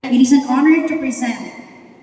It is an honor to present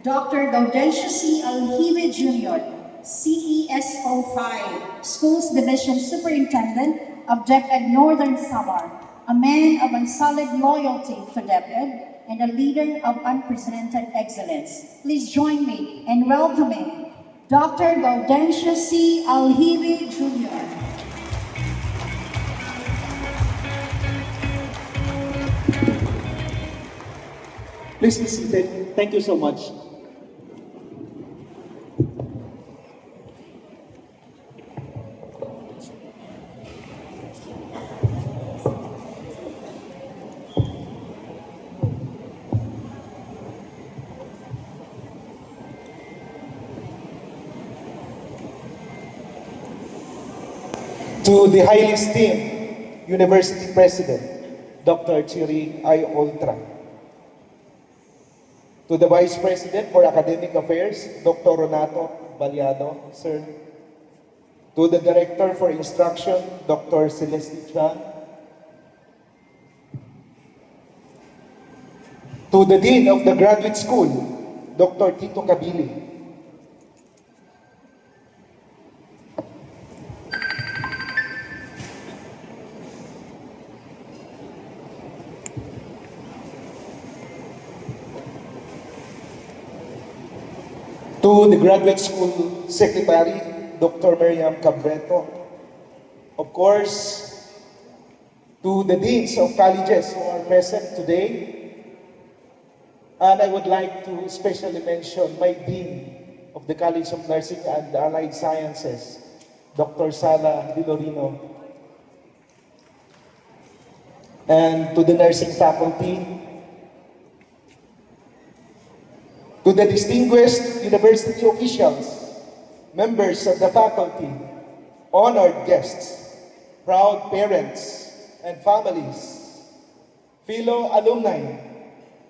Dr. Gaudencio C. Aljive Jr., CESO 5, Schools Division Superintendent of DepEd Northern Samar, a man of unsullied loyalty to DepEd and a leader of unprecedented excellence. Please join me in welcoming Dr. Gaudencio C. Aljive Jr. Please be seated. Thank you so much. To the highly esteemed University President, Dr. Chiri I. Oltra. To the Vice President for Academic Affairs, Dr. Renato Baliado, sir. To the Director for Instruction, Dr. Celeste Chan. To the Dean of the Graduate School, Dr. Tito Cabili. To the Graduate School Secretary, Dr. Miriam Cabreto. Of course, to the Deans of Colleges who are present today. And I would like to especially mention my Dean of the College of Nursing and Allied Sciences, Dr. Sala Dilorino. And to the nursing faculty, to the distinguished university officials, members of the faculty, honored guests, proud parents and families, fellow alumni,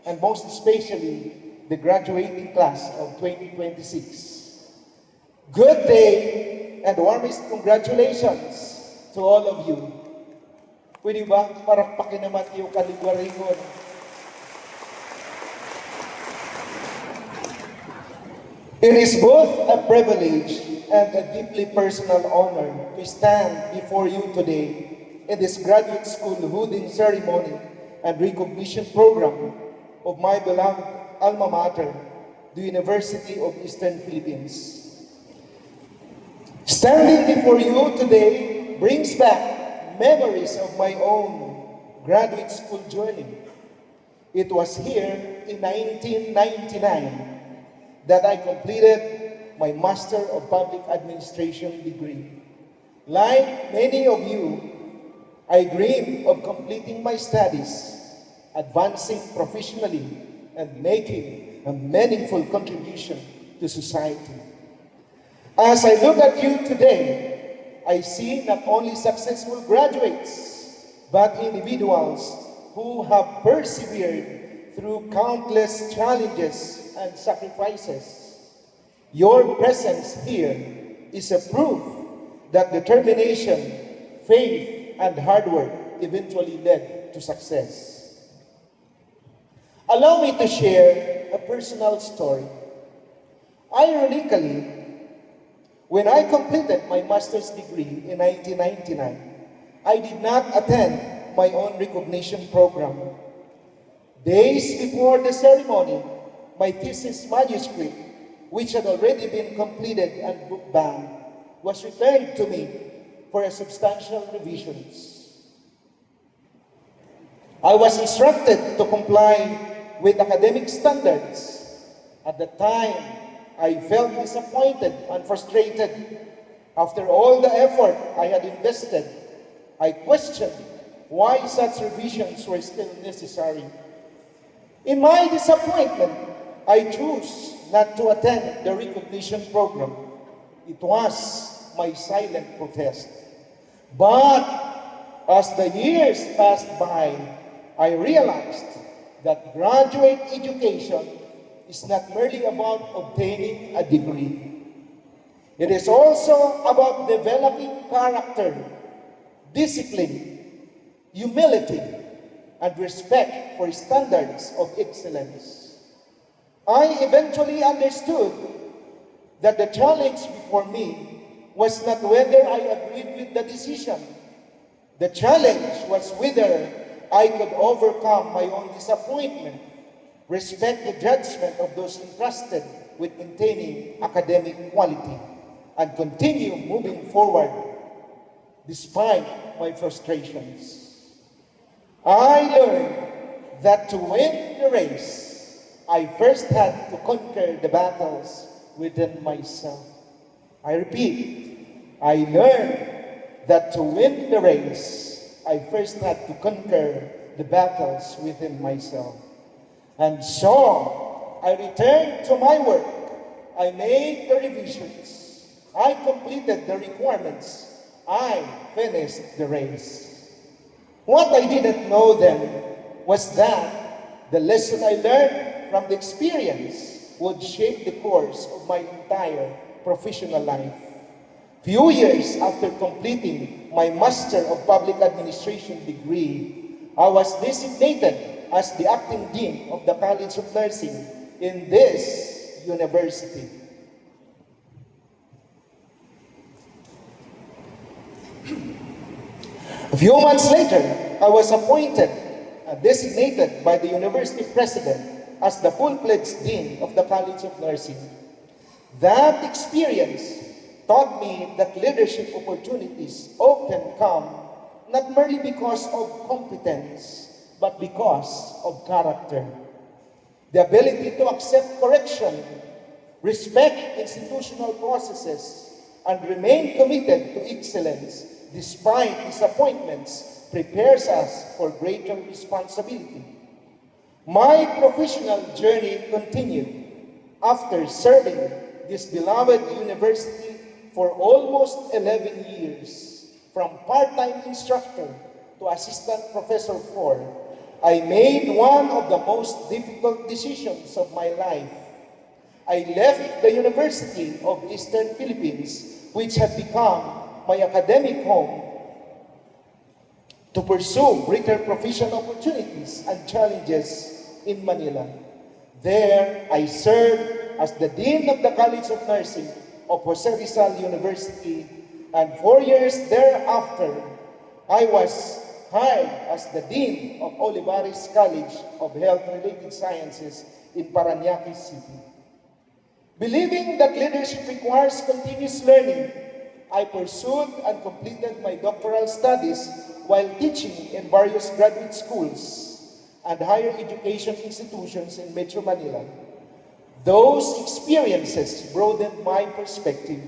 and most especially the graduating class of 2026. Good day and warmest congratulations to all of you. Pwede ba parakpakin naman yung kaligwaringon? It is both a privilege and a deeply personal honor to stand before you today in this graduate school hooding ceremony and recognition program of my beloved alma mater, the University of Eastern Philippines. Standing before you today brings back memories of my own graduate school journey. It was here in 1999 that I completed my Master of Public Administration degree. Like many of you, I dreamed of completing my studies, advancing professionally, and making a meaningful contribution to society. As I look at you today, I see not only successful graduates, but individuals who have persevered through countless challenges and sacrifices. Your presence here is a proof that determination, faith, and hard work eventually led to success. Allow me to share a personal story. Ironically, when I completed my master's degree in 1999, I did not attend my own recognition program. Days before the ceremony, my thesis manuscript, which had already been completed and book-bound, was returned to me for a substantial revisions. I was instructed to comply with academic standards. At the time, I felt disappointed and frustrated. After all the effort I had invested, I questioned why such revisions were still necessary. In my disappointment, I chose not to attend the recognition program. It was my silent protest. But as the years passed by, I realized that graduate education is not merely about obtaining a degree. It is also about developing character, discipline, humility, and respect for standards of excellence. I eventually understood that the challenge before me was not whether I agreed with the decision. The challenge was whether I could overcome my own disappointment, respect the judgment of those entrusted with maintaining academic quality, and continue moving forward despite my frustrations. I learned that to win the race, I first had to conquer the battles within myself. I repeat, I learned that to win the race, I first had to conquer the battles within myself. And so, I returned to my work. I made the revisions. I completed the requirements. I finished the race. What I didn't know then was that the lesson I learned from the experience would shape the course of my entire professional life. Few years after completing my Master of Public Administration degree, I was designated as the acting dean of the College of Nursing in this university. A few months later, I was appointed and designated by the university president as the full-fledged dean of the College of Nursing. That experience taught me that leadership opportunities often come not merely because of competence, but because of character. The ability to accept correction, respect institutional processes, and remain committed to excellence despite disappointments prepares us for greater responsibility. My professional journey continued after serving this beloved university for almost 11 years. From part-time instructor to assistant professor 4, I made one of the most difficult decisions of my life. I left the University of Eastern Philippines, which had become my academic home, to pursue greater professional opportunities and challenges in Manila. There, I served as the Dean of the College of Nursing of Jose Rizal University, and 4 years thereafter, I was hired as the Dean of Olivares College of Health-Related Sciences in Parañaque City. Believing that leadership requires continuous learning, I pursued and completed my doctoral studies while teaching in various graduate schools and higher education institutions in Metro Manila. Those experiences broadened my perspective,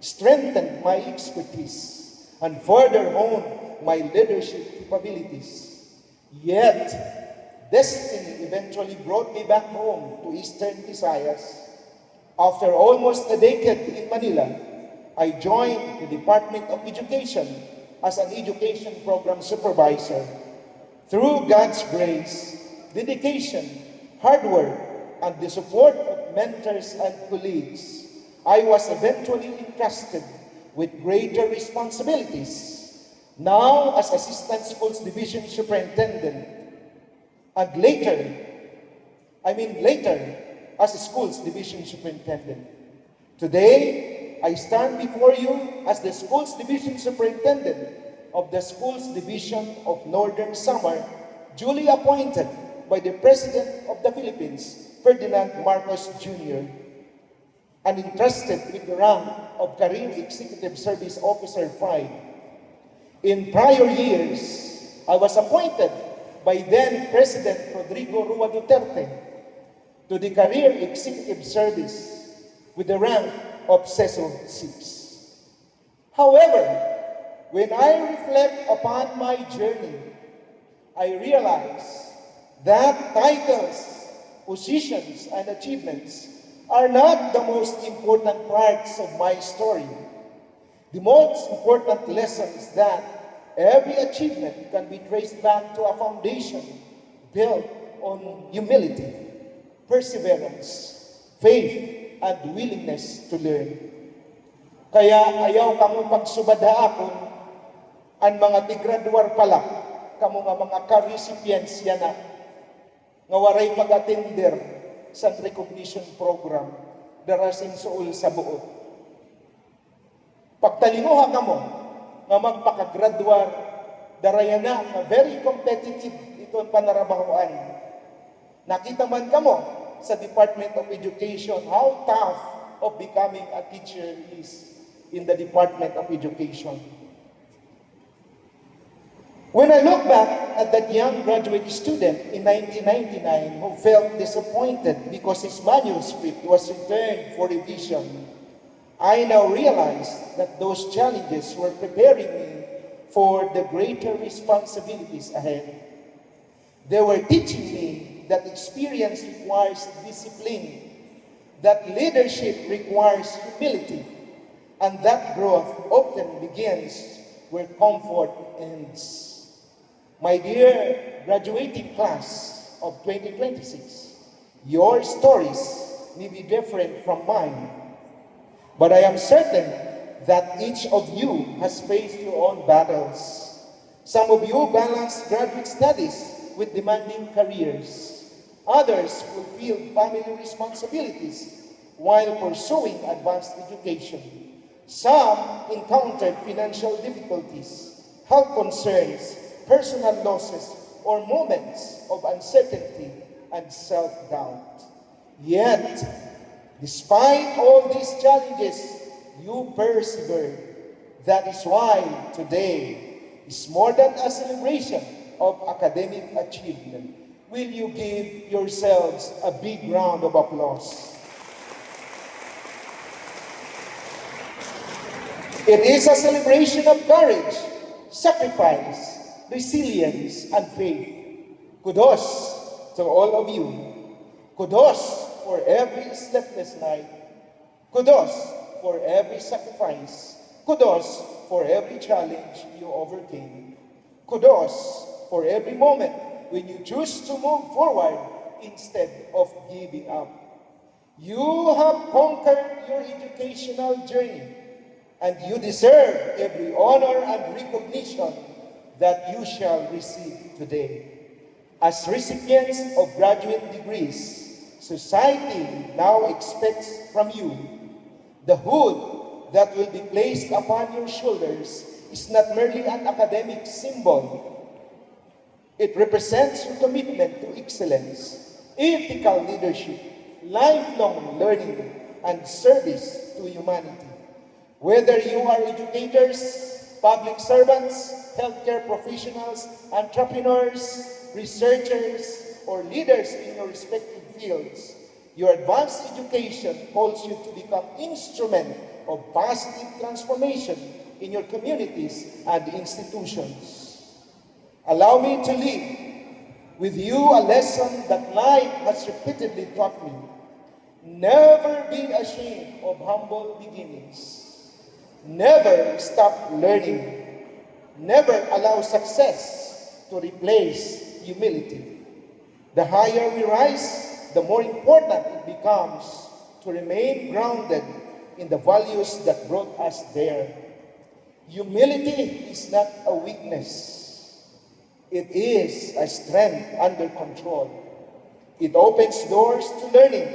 strengthened my expertise, and further honed my leadership capabilities. Yet, destiny eventually brought me back home to Eastern Visayas. After almost a decade in Manila, I joined the Department of Education as an education program supervisor. Through God's grace, dedication, hard work, and the support of mentors and colleagues, I was eventually entrusted with greater responsibilities, now as Assistant Schools Division Superintendent, and later as a Schools Division Superintendent. Today, I stand before you as the Schools Division Superintendent of the Schools Division of Northern Samar, duly appointed by the President of the Philippines, Ferdinand Marcos Jr., and entrusted with the rank of Career Executive Service Officer 5. In prior years, I was appointed by then President Rodrigo Rua Duterte to the Career Executive Service with the rank of CESO 6. However, when I reflect upon my journey, I realize that titles, positions, and achievements are not the most important parts of my story. The most important lesson is that every achievement can be traced back to a foundation built on humility, perseverance, faith, and willingness to learn. Kaya ayaw kamo pagsubadha akon ang mga tigraduar pala kamo nga mga ka-recipients yan nga waray pag-attender sa recognition program darasin suol sa buot. Pagtalinuha kamo nga magpakagraduar darayana nga very competitive itong panarabahoan. Nakita man kamo sa Department of Education how tough of becoming a teacher is in the Department of Education. When I look back at that young graduate student in 1999 who felt disappointed because his manuscript was returned for revision, I now realize that those challenges were preparing me for the greater responsibilities ahead. They were teaching me that experience requires discipline, that leadership requires humility, and that growth often begins where comfort ends. My dear graduating class of 2026, your stories may be different from mine, but I am certain that each of you has faced your own battles. Some of you balance graduate studies with demanding careers. Others fulfill family responsibilities while pursuing advanced education. Some encountered financial difficulties, health concerns, personal losses, or moments of uncertainty and self-doubt. Yet, despite all these challenges, you persevered. That is why today is more than a celebration of academic achievement. Will you give yourselves a big round of applause? It is a celebration of courage, sacrifice, resilience, and faith. Kudos to all of you. Kudos for every sleepless night. Kudos for every sacrifice. Kudos for every challenge you overcame. Kudos for every moment when you choose to move forward instead of giving up. You have conquered your educational journey, and you deserve every honor and recognition that you shall receive today. As recipients of graduate degrees, society now expects from you the hood that will be placed upon your shoulders is not merely an academic symbol. It represents your commitment to excellence, ethical leadership, lifelong learning, and service to humanity. Whether you are educators, public servants, healthcare professionals, entrepreneurs, researchers, or leaders in your respective fields, your advanced education calls you to become instrument of positive transformation in your communities and institutions. Allow me to leave with you a lesson that life has repeatedly taught me. Never be ashamed of humble beginnings. Never stop learning. Never allow success to replace humility. The higher we rise, the more important it becomes to remain grounded in the values that brought us there. Humility is not a weakness. It is a strength under control. It opens doors to learning,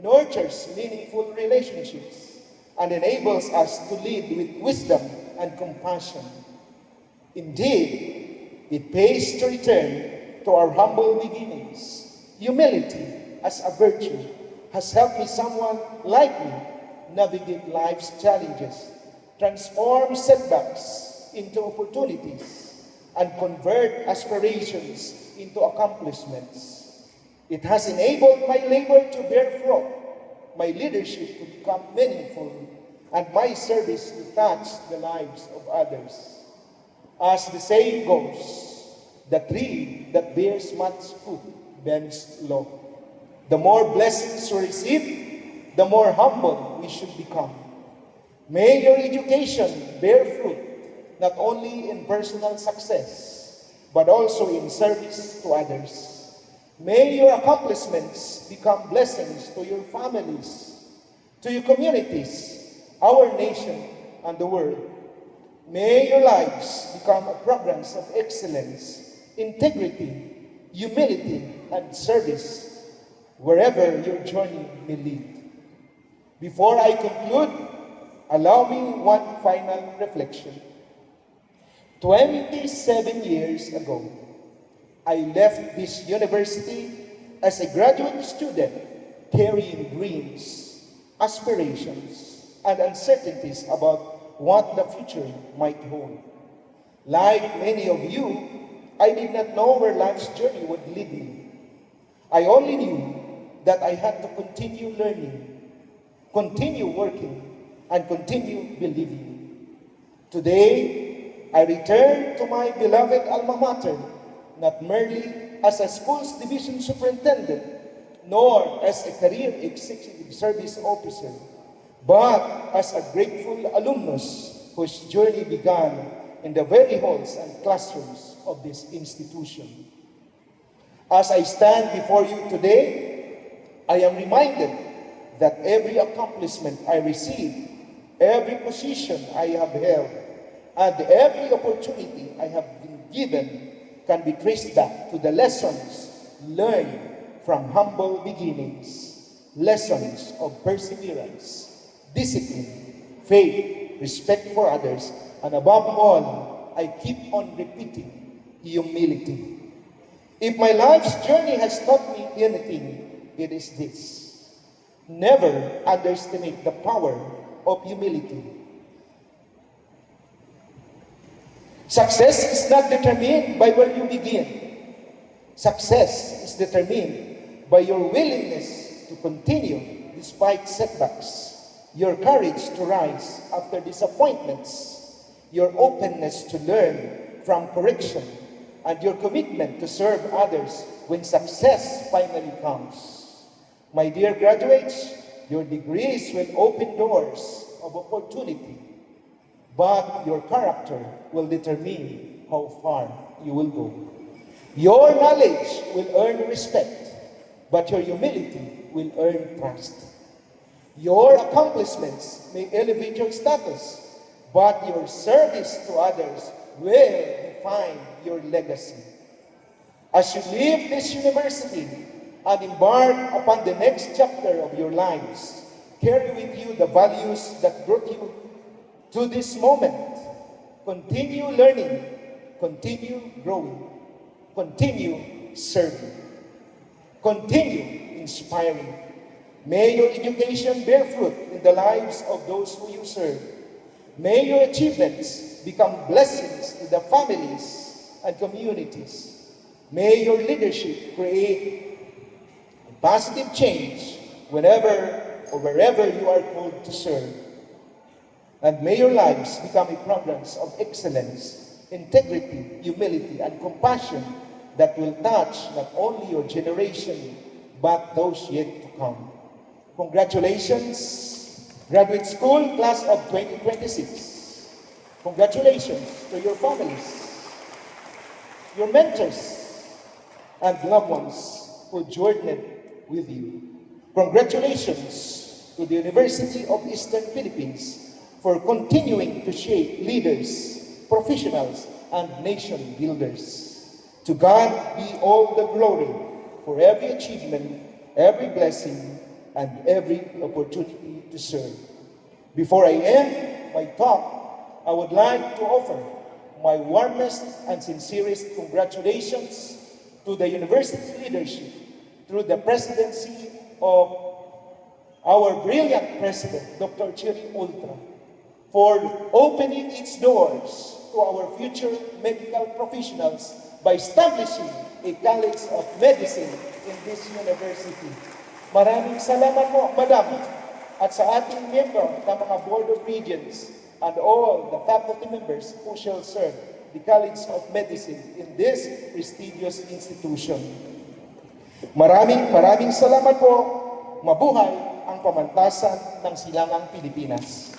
nurtures meaningful relationships, and enables us to lead with wisdom and compassion. Indeed, it pays to return to our humble beginnings. Humility as a virtue has helped me, someone like me, navigate life's challenges, transform setbacks into opportunities, and convert aspirations into accomplishments. It has enabled my labor to bear fruit, my leadership to become meaningful, and my service to touch the lives of others. As the saying goes, the tree that bears much fruit bends low. The more blessings we receive, the more humble we should become. May your education bear fruit, not only in personal success, but also in service to others. May your accomplishments become blessings to your families, to your communities, our nation, and the world. May your lives become a programs of excellence, integrity, humility, and service wherever your journey may lead. Before I conclude, allow me one final reflection. 27 years ago, I left this university as a graduate student carrying dreams, aspirations, and uncertainties about what the future might hold. Like many of you, I did not know where life's journey would lead me. I only knew that I had to continue learning, continue working, and continue believing. Today, I return to my beloved alma mater, not merely as a school's division superintendent, nor as a career executive service officer, but as a grateful alumnus whose journey began in the very halls and classrooms of this institution. As I stand before you today, I am reminded that every accomplishment I received, every position I have held, and every opportunity I have been given can be traced back to the lessons learned from humble beginnings, lessons of perseverance, discipline, faith, respect for others, and above all, I keep on repeating, humility. If my life's journey has taught me anything, it is this: never underestimate the power of humility. Success is not determined by where you begin. Success is determined by your willingness to continue despite setbacks, your courage to rise after disappointments, your openness to learn from correction, and your commitment to serve others when success finally comes. My dear graduates, your degrees will open doors of opportunity, but your character will determine how far you will go. Your knowledge will earn respect, but your humility will earn trust. Your accomplishments may elevate your status, but your service to others will define your legacy. As you leave this university and embark upon the next chapter of your lives, carry with you the values that brought you to this moment. Continue learning, continue growing, continue serving, continue inspiring. May your education bear fruit in the lives of those who you serve. May your achievements become blessings to the families and communities. May your leadership create positive change whenever or wherever you are called to serve. And may your lives become a progress of excellence, integrity, humility, and compassion that will touch not only your generation, but those yet to come. Congratulations, Graduate School Class of 2026. Congratulations to your families, your mentors, and loved ones who journeyed with you. Congratulations to the University of Eastern Philippines for continuing to shape leaders, professionals, and nation builders. To God be all the glory for every achievement, every blessing, and every opportunity to serve. Before I end my talk, I would like to offer my warmest and sincerest congratulations to the university leadership through the presidency of our brilliant president, Dr. Cherry Ultra, for opening its doors to our future medical professionals by establishing a College of Medicine in this university. Maraming salamat po, Madam, at sa ating miyembro ng mga Board of Regents and all the faculty members who shall serve the College of Medicine in this prestigious institution. Maraming salamat po. Mabuhay ang pamantasan ng Silangang Pilipinas.